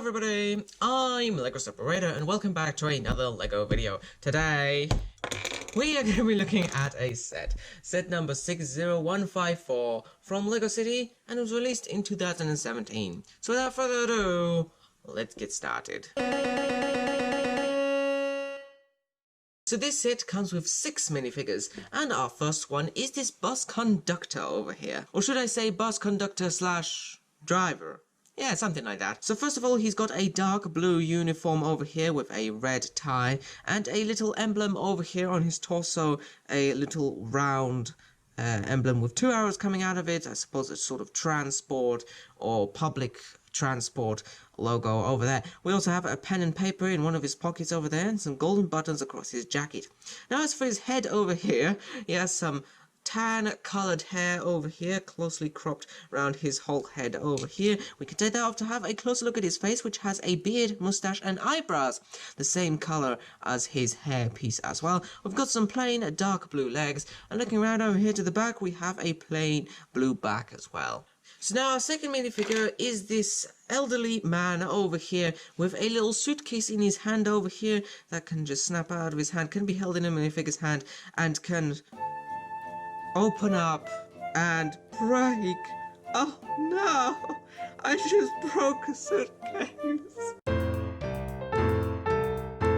everybody, I'm LEGO Separator and welcome back to another LEGO video. Today, we are going to be looking at a set number 60154 from LEGO City, and it was released in 2017. So without further ado, let's get started. So this set comes with 6 minifigures, and our first one is this bus conductor over here. Or should I say bus conductor slash driver? Yeah, something like that. So first of all, he's got a dark blue uniform over here with a red tie, and a little emblem over here on his torso, a little round emblem with 2 arrows coming out of it. I suppose it's sort of transport or public transport logo over there. We also have a pen and paper in one of his pockets over there, and some golden buttons across his jacket. Now as for his head over here, he has some tan coloured hair over here, closely cropped around his whole head over here. We can take that off to have a closer look at his face, which has a beard, moustache and eyebrows, the same colour as his hair piece as well. We've got some plain dark blue legs, and looking around over here to the back, we have a plain blue back as well. So now our second minifigure is this elderly man over here with a little suitcase in his hand over here that can just snap out of his hand, can be held in a minifigure's hand, and can open up and break. Oh no! I just broke a suitcase.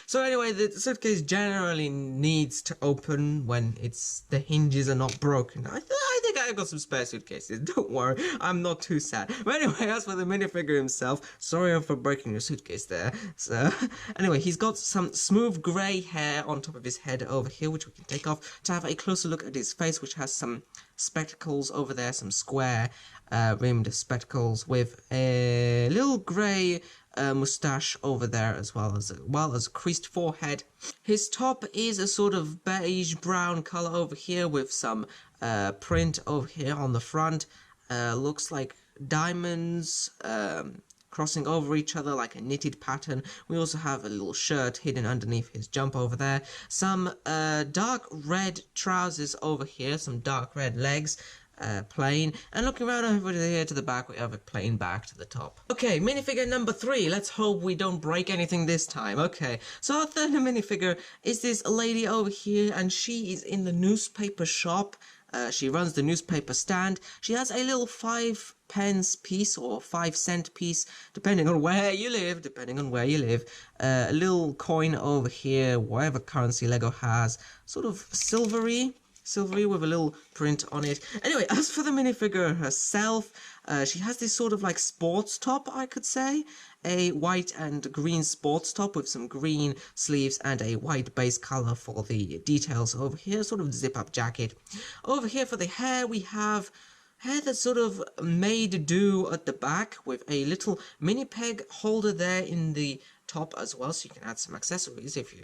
So anyway, the suitcase generally needs to open when the hinges are not broken. I think I got some spare suitcases, don't worry, I'm not too sad. But anyway, as for the minifigure himself, sorry for breaking your suitcase there. So anyway, he's got some smooth grey hair on top of his head over here, which we can take off to have a closer look at his face, which has some spectacles over there, some square rimmed spectacles with a little grey moustache over there, as well as a creased forehead. His top is a sort of beige brown color over here with some print over here on the front. Looks like diamonds crossing over each other like a knitted pattern. We also have a little shirt hidden underneath his jump over there. Some dark red trousers over here, some dark red legs. Plain, and looking around over here to the back, we have a plain back to the top. Okay, minifigure number 3. Let's hope we don't break anything this time. Okay, so our third minifigure is this lady over here, and she is in the newspaper shop. She runs the newspaper stand. She has a little 5-pence piece or 5-cent piece, depending on where you live, a little coin over here, whatever currency LEGO has, sort of silvery with a little print on it. Anyway, as for the minifigure herself, she has this sort of like sports top, I could say. A white and green sports top with some green sleeves and a white base color for the details over here, sort of zip-up jacket. Over here for the hair, we have hair that's sort of made do at the back with a little mini peg holder there in the top as well, so you can add some accessories if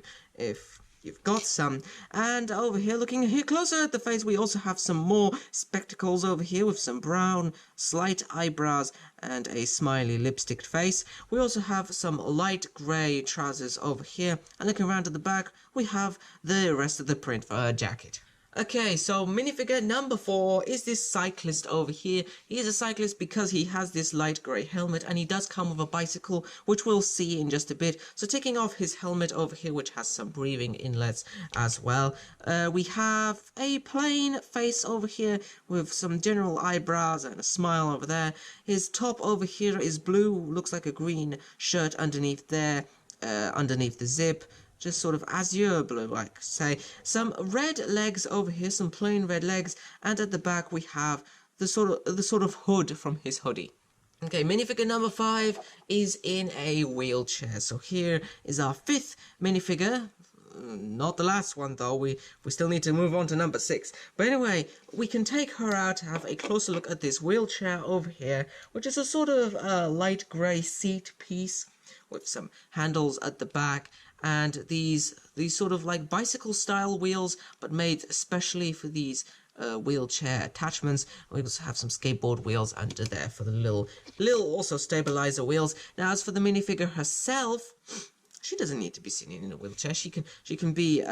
you've got some. And over here, looking here closer at the face, we also have some more spectacles over here with some brown slight eyebrows and a smiley lipstick face. We also have some light grey trousers over here, and looking around at the back, we have the rest of the print for her jacket. Okay, so minifigure number 4 is this cyclist over here. He is a cyclist because he has this light grey helmet, and he does come with a bicycle, which we'll see in just a bit. So taking off his helmet over here, which has some breathing inlets as well. We have a plain face over here with some general eyebrows and a smile over there. His top over here is blue, looks like a green shirt underneath there, underneath the zip. Just sort of azure blue, I could say. Some red legs over here, some plain red legs, and at the back we have the sort of hood from his hoodie. Okay, minifigure number 5 is in a wheelchair. So here is our 5th minifigure. Not the last one though, we still need to move on to number 6. But anyway, we can take her out to have a closer look at this wheelchair over here, which is a sort of light grey seat piece with some handles at the back, and these sort of like bicycle style wheels, but made especially for these wheelchair attachments. We also have some skateboard wheels under there for the little also stabilizer wheels. Now as for the minifigure herself, she doesn't need to be sitting in a wheelchair. She can be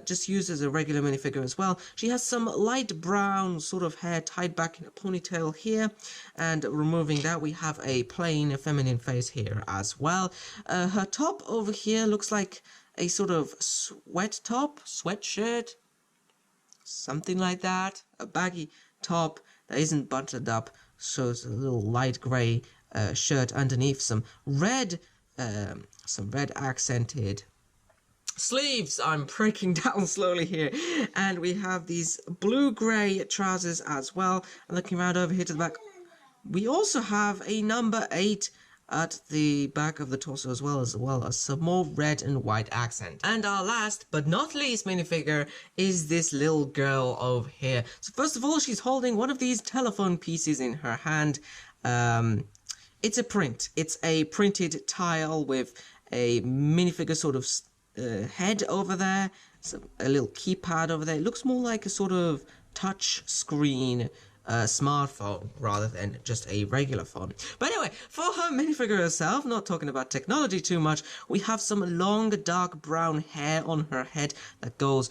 just used as a regular minifigure as well. She has some light brown sort of hair tied back in a ponytail here, and removing that we have a plain feminine face here as well. Her top over here looks like a sort of sweatshirt, something like that. A baggy top that isn't buttoned up, shows a little light grey shirt underneath, some red accented sleeves. I'm breaking down slowly here, and we have these blue-grey trousers as well. And looking around over here to the back, we also have a number 8 at the back of the torso as well as some more red and white accent. And our last but not least minifigure is this little girl over here. So first of all, she's holding one of these telephone pieces in her hand. It's a print. It's a printed tile with a minifigure sort of head over there, so a little keypad over there. It looks more like a sort of touch screen smartphone rather than just a regular phone. But anyway, for her minifigure herself, not talking about technology too much, we have some long dark brown hair on her head that goes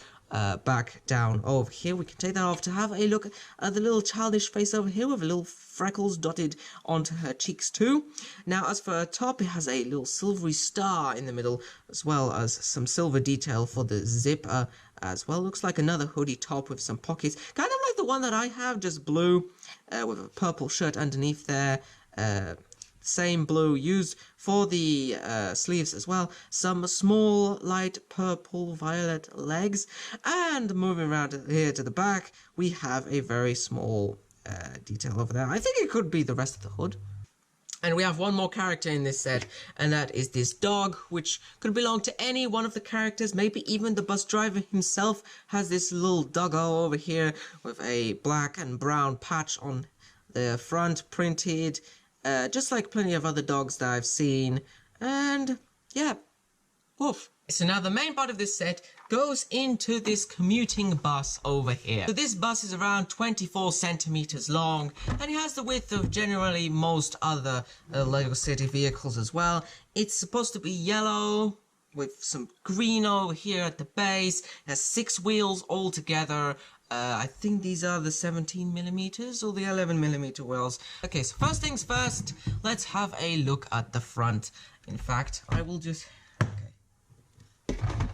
back down over here. We can take that off to have a look at the little childish face over here with a little freckles dotted onto her cheeks too. Now as for her top, it has a little silvery star in the middle, as well as some silver detail for the zipper as well. Looks like another hoodie top with some pockets, kind of like the one that I have, just blue with a purple shirt underneath there. Same blue used for the sleeves as well. Some small light purple violet legs, and moving around here to the back, we have a very small detail over there. I think it could be the rest of the hood. And we have one more character in this set, and that is this dog, which could belong to any one of the characters. Maybe even the bus driver himself has this little doggo over here with a black and brown patch on the front printed, just like plenty of other dogs that I've seen. And yeah, woof. So now the main part of this set goes into this commuting bus over here. So this bus is around 24 centimeters long, and it has the width of generally most other LEGO City vehicles as well. It's supposed to be yellow with some green over here at the base. It has 6 wheels all together. I think these are the 17 millimeters or the 11 millimeter wheels. Okay, so first things first, let's have a look at the front. In fact, I will just...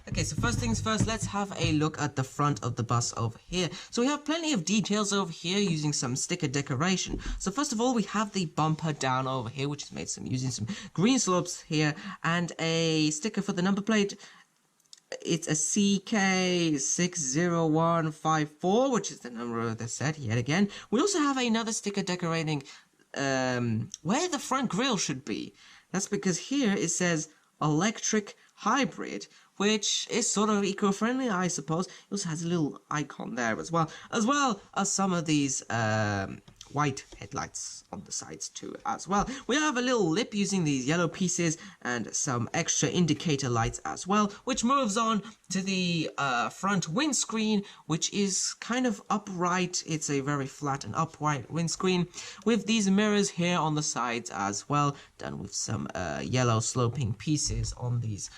Okay, so first things first, let's have a look at the front of the bus over here. So we have plenty of details over here using some sticker decoration. So first of all, we have the bumper down over here, which is made using some green slopes here, and a sticker for the number plate. It's a CK60154, which is the number of the set yet again. We also have another sticker decorating where the front grille should be. That's because here it says electric hybrid, which is sort of eco-friendly, I suppose. It also has a little icon there as well as some of these white headlights on the sides too as well. We have a little lip using these yellow pieces and some extra indicator lights as well, which moves on to the front windscreen, which is kind of upright. It's a very flat and upright windscreen with these mirrors here on the sides as well, done with some yellow sloping pieces on these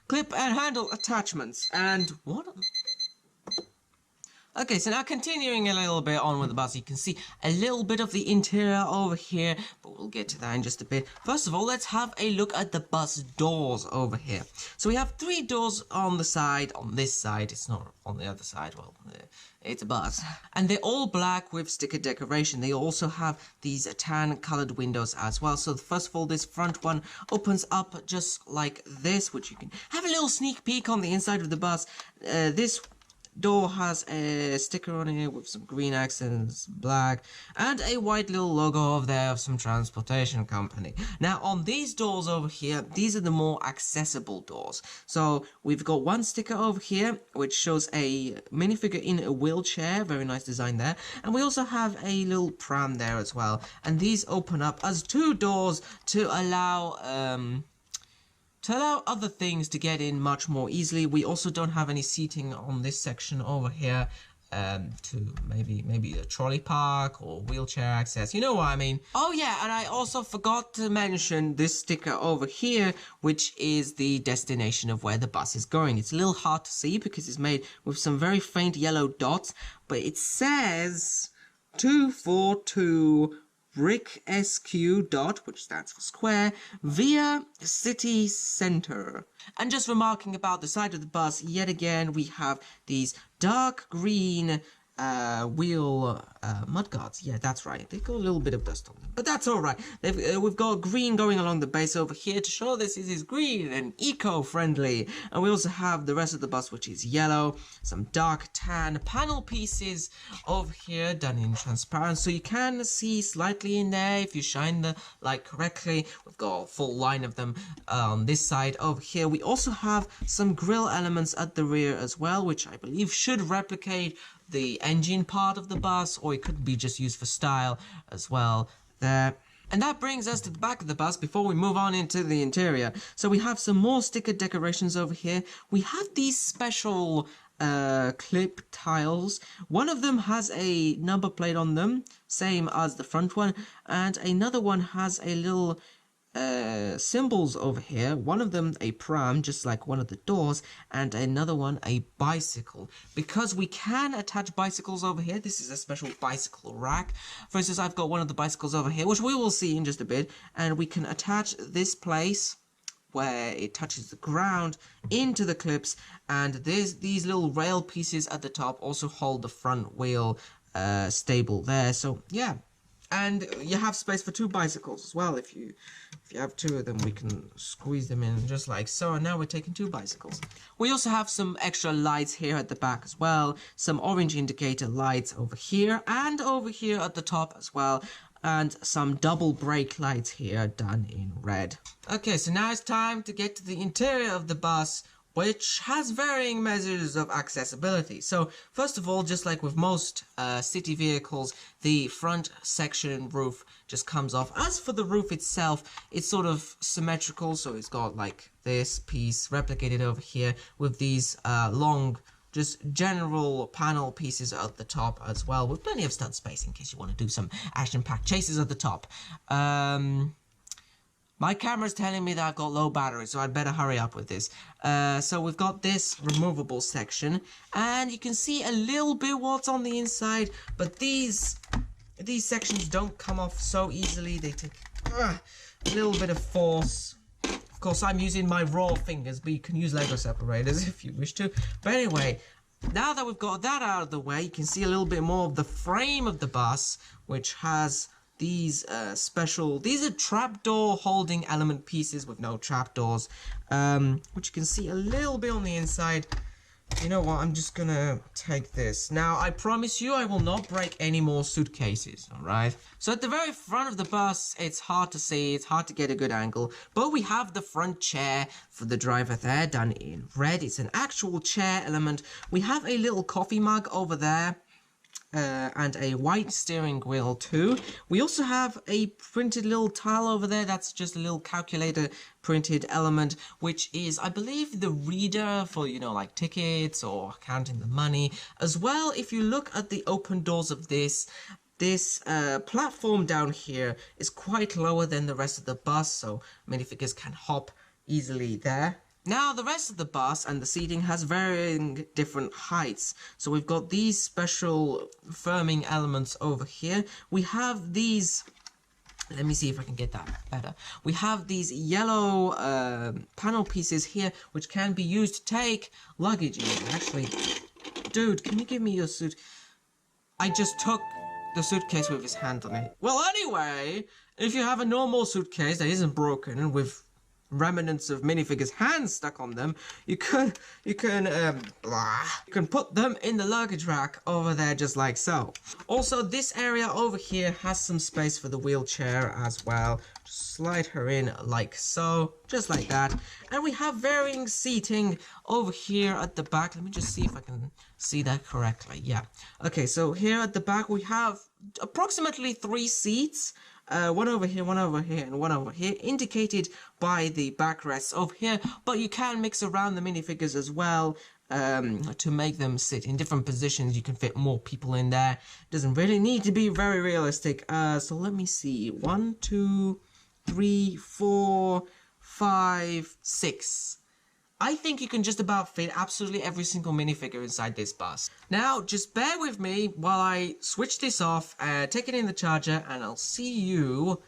clip and handle attachments. And what? Okay, so now continuing a little bit on with the bus, you can see a little bit of the interior over here, but we'll get to that in just a bit. First of all, let's have a look at the bus doors over here. So we have 3 doors on the side, on this side. It's not on the other side, well, it's a bus. And they're all black with sticker decoration. They also have these tan colored windows as well. So first of all, this front one opens up just like this, which you can have a little sneak peek on the inside of the bus. This door has a sticker on it with some green accents, black, and a white little logo over there of some transportation company. Now on these doors over here, these are the more accessible doors. So we've got one sticker over here which shows a minifigure in a wheelchair, very nice design there, and we also have a little pram there as well, and these open up as 2 doors to allow other things to get in much more easily. We also don't have any seating on this section over here. to maybe a trolley park or wheelchair access. You know what I mean? Oh yeah, and I also forgot to mention this sticker over here, which is the destination of where the bus is going. It's a little hard to see because it's made with some very faint yellow dots, but it says 242 Brick SQ dot, which stands for square, via city center. And just remarking about the side of the bus, yet again we have these dark green wheel mudguards. Yeah, that's right. They've got a little bit of dust on them, but that's all right. We've got green going along the base over here to show this is green and eco-friendly. And we also have the rest of the bus, which is yellow. Some dark tan panel pieces over here done in transparent, so you can see slightly in there if you shine the light correctly. We've got a full line of them on this side over here. We also have some grille elements at the rear as well, which I believe should replicate the engine part of the bus, or it could be just used for style as well there. And that brings us to the back of the bus before we move on into the interior. So we have some more sticker decorations over here. We have these special clip tiles. One of them has a number plate on them, same as the front one, and another one has a little symbols over here. One of them a pram, just like one of the doors, and another one a bicycle, because we can attach bicycles over here. This is a special bicycle rack. For instance, I've got one of the bicycles over here, which we will see in just a bit, and we can attach this place where it touches the ground into the clips, and these little rail pieces at the top also hold the front wheel stable there. So yeah. And you have space for two bicycles as well. If you have two of them, we can squeeze them in just like so. And now we're taking two bicycles. We also have some extra lights here at the back as well. Some orange indicator lights over here and over here at the top as well. And some double brake lights here done in red. Okay, so now it's time to get to the interior of the bus, which has varying measures of accessibility. So first of all, just like with most city vehicles, the front section roof just comes off. As for the roof itself, it's sort of symmetrical, so it's got like this piece replicated over here with these long, just general panel pieces at the top as well, with plenty of stud space in case you want to do some action-packed chases at the top. My camera's telling me that I've got low battery, so I'd better hurry up with this. So we've got this removable section, and you can see a little bit what's on the inside, but these sections don't come off so easily. They take a little bit of force. Of course, I'm using my raw fingers, but you can use Lego separators if you wish to. But anyway, now that we've got that out of the way, you can see a little bit more of the frame of the bus, which has these these are trapdoor holding element pieces with no trapdoors, which you can see a little bit on the inside. You know what, I'm just gonna take this. Now, I promise you I will not break any more suitcases, alright? So at the very front of the bus, it's hard to see, it's hard to get a good angle, but we have the front chair for the driver there, done in red. It's an actual chair element. We have a little coffee mug over there, and a white steering wheel too. We also have a printed little tile over there. That's just a little calculator printed element, which is, I believe, the reader for, you know, like tickets or counting the money. As well, if you look at the open doors of this platform down here is quite lower than the rest of the bus, so minifigures can hop easily there. Now, the rest of the bus and the seating has varying different heights. So we've got these special firming elements over here. We have these, let me see if I can get that better. We have these yellow panel pieces here, which can be used to take luggage in. Actually, dude, can you give me your suit? I just took the suitcase with his hand on it. Well, anyway, if you have a normal suitcase that isn't broken and with remnants of minifigures' hands stuck on them, you can put them in the luggage rack over there just like so. Also, this area over here has some space for the wheelchair as well. Just slide her in like so, just like that. And we have varying seating over here at the back. Let me just see if I can see that correctly. Yeah. Okay, so here at the back we have approximately 3 seats. One over here, one over here, and one over here, indicated by the backrests over here, but you can mix around the minifigures as well, to make them sit in different positions. You can fit more people in there. Doesn't really need to be very realistic. So let me see. 1, 2, 3, 4, 5, 6. I think you can just about fit absolutely every single minifigure inside this bus. Now, just bear with me while I switch this off, take it in the charger, and I'll see you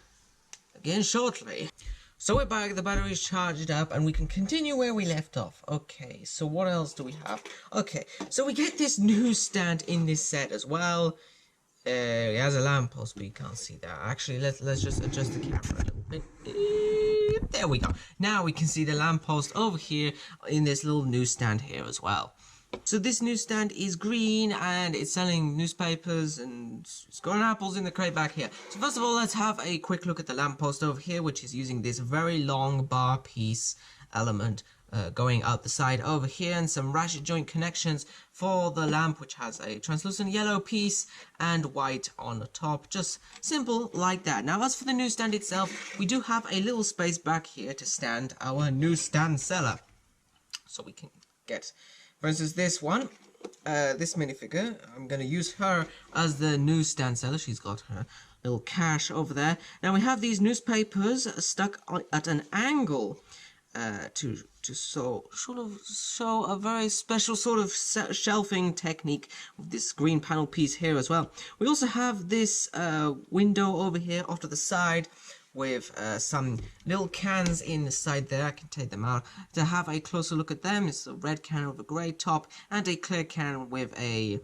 again shortly. So we're back, the battery's charged up, and we can continue where we left off. Okay, so what else do we have? Okay, so we get this newsstand in this set as well. It has a lamppost, but you can't see that. Actually, let's just adjust the camera a little bit. There we go. Now we can see the lamppost over here in this little newsstand here as well. So this newsstand is green and it's selling newspapers and it's got apples in the crate back here. So first of all, let's have a quick look at the lamppost over here, which is using this very long bar piece element going out the side over here, and some ratchet joint connections for the lamp, which has a translucent yellow piece and white on the top. Just simple like that. Now, as for the newsstand itself, we do have a little space back here to stand our newsstand seller. So we can get, for instance, this one, this minifigure. I'm going to use her as the newsstand seller. She's got her little cash over there. Now we have these newspapers stuck at an angle to sort of show a very special sort of shelving technique with this green panel piece here as well. We also have this window over here off to the side with some little cans inside there. I can take them out to have a closer look at them. It's a red can with a grey top and a clear can with a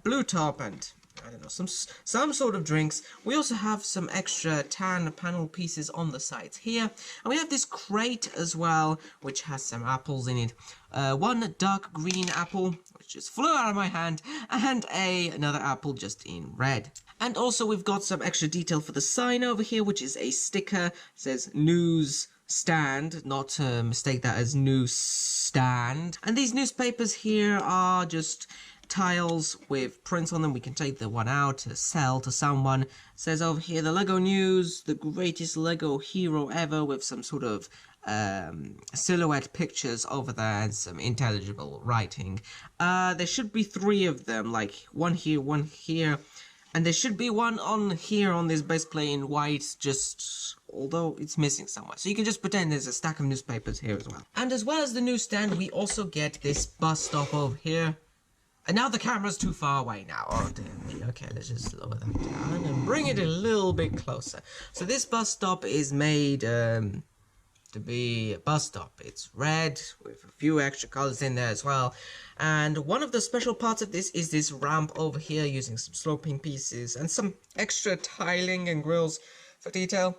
blue top and I don't know, some sort of drinks. We also have some extra tan panel pieces on the sides here. And we have this crate as well, which has some apples in it. One dark green apple, which just flew out of my hand, and another apple just in red. And also we've got some extra detail for the sign over here, which is a sticker. It says news stand, not to mistake that as news stand. And these newspapers here are just tiles with prints on them. We can take the one out to sell to someone. It says over here, the Lego News, the greatest Lego hero ever, with some sort of silhouette pictures over there and some intelligible writing. There should be 3 of them, like one here, and there should be one on here on this base plate in white, just although it's missing somewhere. So you can just pretend there's a stack of newspapers here as well. And as well as the newsstand, we also get this bus stop over here. And now the camera's too far away now. Oh, dear me. Okay, let's just lower that down and bring it a little bit closer. So this bus stop is made to be a bus stop. It's red with a few extra colors in there as well. And one of the special parts of this is this ramp over here using some sloping pieces and some extra tiling and grills for detail.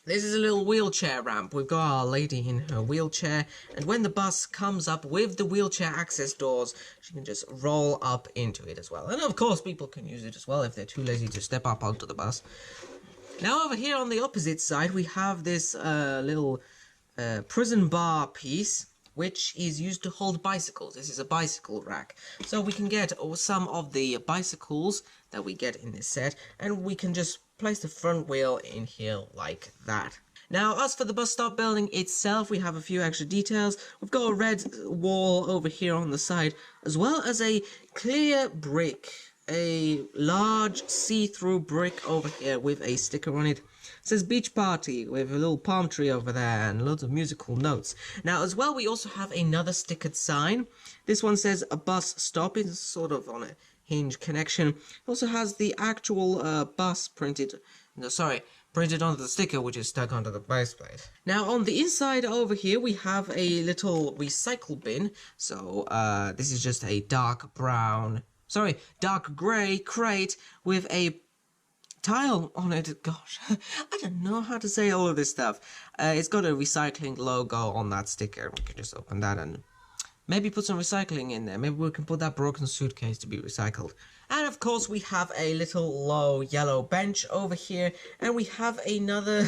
This is a little wheelchair ramp. We've got our lady in her wheelchair, and when the bus comes up with the wheelchair access doors, she can just roll up into it as well. And of course, people can use it as well if they're too lazy to step up onto the bus. Now over here on the opposite side, we have this little prison bar piece, which is used to hold bicycles. This is a bicycle rack. So we can get some of the bicycles that we get in this set, and we can just place the front wheel in here like that. Now, as for the bus stop building itself, we have a few extra details. We've got a red wall over here on the side, as well as a clear brick, a large see-through brick over here with a sticker on it. It says beach party with a little palm tree over there and loads of musical notes. Now, as well, we also have another stickered sign. This one says a bus stop. It's sort of on a hinge connection. It also has the actual bus printed onto the sticker, which is stuck onto the base plate. Now on the inside over here we have a little recycle bin. So this is just a dark grey crate with a tile on it. Gosh, I don't know how to say all of this stuff. It's got a recycling logo on that sticker. We can just open that and maybe put some recycling in there. Maybe we can put that broken suitcase to be recycled. And of course we have a little low yellow bench over here. And we have another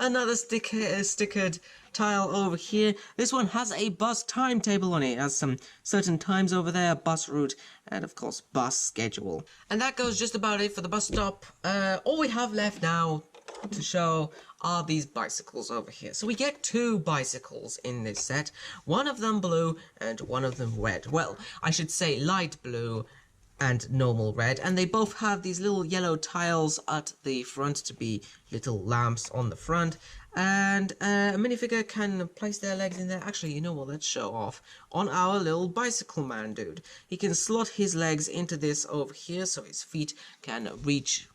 stickered tile over here. This one has a bus timetable on it. It has some certain times over there, bus route, and of course bus schedule. And that goes just about it for the bus stop. All we have left now to show are these bicycles over here. So we get 2 bicycles in this set, one of them blue and one of them red. Well, I should say light blue and normal red, and they both have these little yellow tiles at the front to be little lamps on the front, and a minifigure can place their legs in there. Actually, you know what, let's show off on our little bicycle man dude. He can slot his legs into this over here so his feet can reach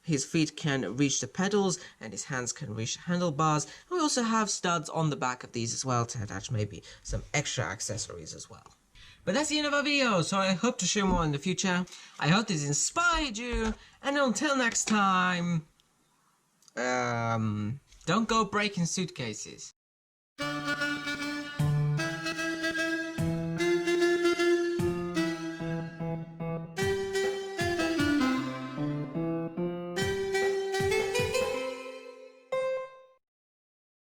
the pedals and his hands can reach the handlebars. And we also have studs on the back of these as well to attach maybe some extra accessories as well. But that's the end of our video, so I hope to show more in the future. I hope this inspired you, and until next time, don't go breaking suitcases.